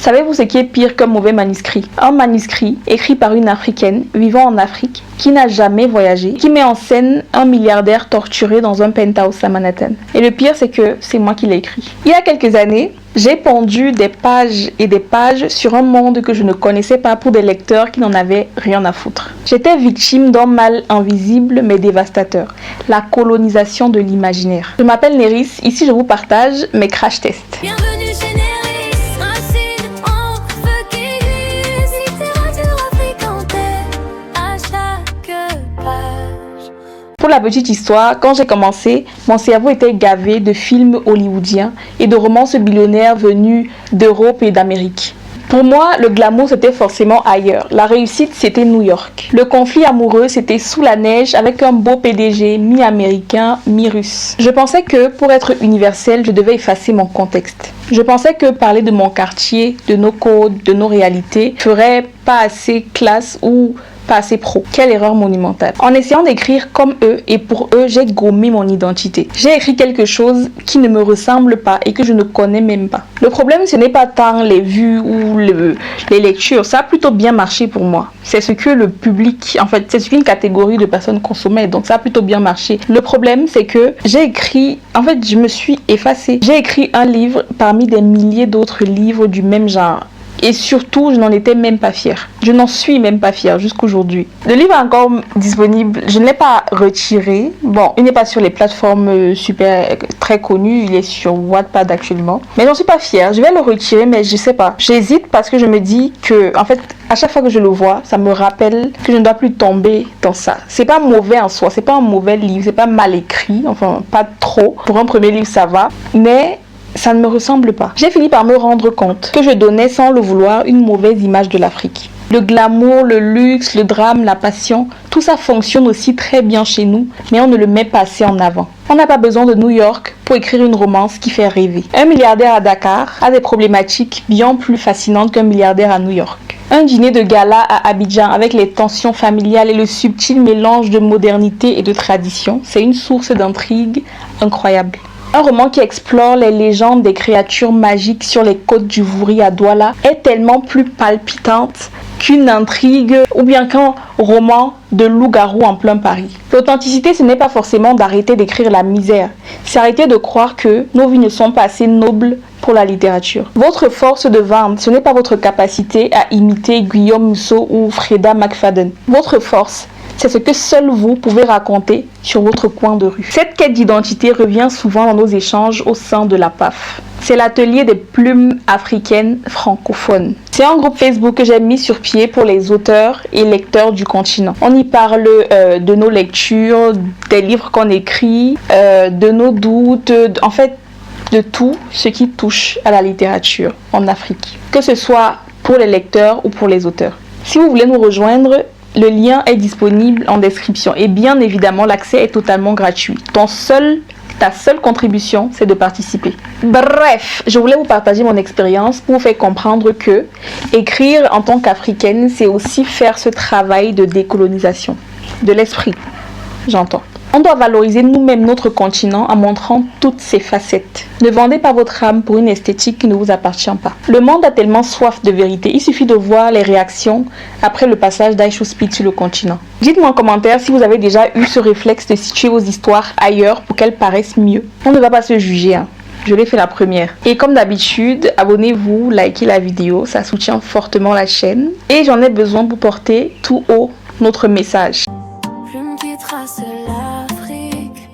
Savez-vous ce qui est pire qu'un mauvais manuscrit? Un manuscrit écrit par une Africaine vivant en Afrique qui n'a jamais voyagé, qui met en scène un milliardaire torturé dans un penthouse à Manhattan. Et le pire, c'est que c'est moi qui l'ai écrit. Il y a quelques années, j'ai pondu des pages et des pages sur un monde que je ne connaissais pas pour des lecteurs qui n'en avaient rien à foutre. J'étais victime d'un mal invisible mais dévastateur, la colonisation de l'imaginaire. Je m'appelle Néris, ici je vous partage mes crash tests. Bienvenue chez Néris, racine en feu qui glisse, littérature africantaise à chaque page. Pour la petite histoire, quand j'ai commencé, mon cerveau était gavé de films hollywoodiens et de romances billionnaires venus d'Europe et d'Amérique. Pour moi, le glamour c'était forcément ailleurs. La réussite c'était New York. Le conflit amoureux c'était sous la neige avec un beau PDG mi-américain, mi-russe. Je pensais que pour être universel, je devais effacer mon contexte. Je pensais que parler de mon quartier, de nos codes, de nos réalités ferait pas assez classe ou pas assez pro. Quelle erreur monumentale. En essayant d'écrire comme eux et pour eux, j'ai gommé mon identité. J'ai écrit quelque chose qui ne me ressemble pas et que je ne connais même pas. Le problème, ce n'est pas tant les vues ou les lectures. Ça a plutôt bien marché pour moi. C'est ce que le public, en fait, c'est ce qu'une catégorie de personnes consommaient. Donc ça a plutôt bien marché. Le problème, c'est que j'ai écrit, en fait, je me suis effacée. J'ai écrit un livre parmi des milliers d'autres livres du même genre. Et surtout, je n'en étais même pas fière. Je n'en suis même pas fière jusqu'aujourd'hui. Le livre est encore disponible. Je ne l'ai pas retiré. Bon, il n'est pas sur les plateformes super très connues. Il est sur Wattpad actuellement. Mais j'en suis pas fière. Je vais le retirer, mais je sais pas. J'hésite parce que je me dis que, en fait, à chaque fois que je le vois, ça me rappelle que je ne dois plus tomber dans ça. C'est pas mauvais en soi. C'est pas un mauvais livre. C'est pas mal écrit. Enfin, pas trop. Pour un premier livre, ça va. Mais ça ne me ressemble pas. J'ai fini par me rendre compte que je donnais sans le vouloir une mauvaise image de l'Afrique. Le glamour, le luxe, le drame, la passion, tout ça fonctionne aussi très bien chez nous, mais on ne le met pas assez en avant. On n'a pas besoin de New York pour écrire une romance qui fait rêver. Un milliardaire à Dakar a des problématiques bien plus fascinantes qu'un milliardaire à New York. Un dîner de gala à Abidjan avec les tensions familiales et le subtil mélange de modernité et de tradition, c'est une source d'intrigue incroyable. Un roman qui explore les légendes des créatures magiques sur les côtes du Vouri à Douala est tellement plus palpitante qu'une intrigue ou bien qu'un roman de loup-garou en plein Paris. L'authenticité, ce n'est pas forcément d'arrêter d'écrire la misère, c'est arrêter de croire que nos vies ne sont pas assez nobles pour la littérature. Votre force de vente, ce n'est pas votre capacité à imiter Guillaume Musso ou Freda McFadden. Votre force, c'est ce que seul vous pouvez raconter sur votre coin de rue. Cette quête d'identité revient souvent dans nos échanges au sein de la PAF. C'est l'atelier des plumes africaines francophones. C'est un groupe Facebook que j'ai mis sur pied pour les auteurs et lecteurs du continent. On y parle de nos lectures, des livres qu'on écrit, de nos doutes, en fait de tout ce qui touche à la littérature en Afrique, que ce soit pour les lecteurs ou pour les auteurs. Si vous voulez nous rejoindre, le lien est disponible en description et bien évidemment l'accès est totalement gratuit. Ta seule contribution, c'est de participer. Bref, je voulais vous partager mon expérience pour vous faire comprendre que écrire en tant qu'africaine, c'est aussi faire ce travail de décolonisation de l'esprit, j'entends. On doit valoriser nous-mêmes notre continent en montrant toutes ses facettes. Ne vendez pas votre âme pour une esthétique qui ne vous appartient pas. Le monde a tellement soif de vérité, il suffit de voir les réactions après le passage d'Aïcha Speed sur le continent. Dites-moi en commentaire si vous avez déjà eu ce réflexe de situer vos histoires ailleurs pour qu'elles paraissent mieux. On ne va pas se juger, hein. Je l'ai fait la première. Et comme d'habitude, abonnez-vous, likez la vidéo, ça soutient fortement la chaîne. Et j'en ai besoin pour porter tout haut notre message. Plume qui trace l'Afrique,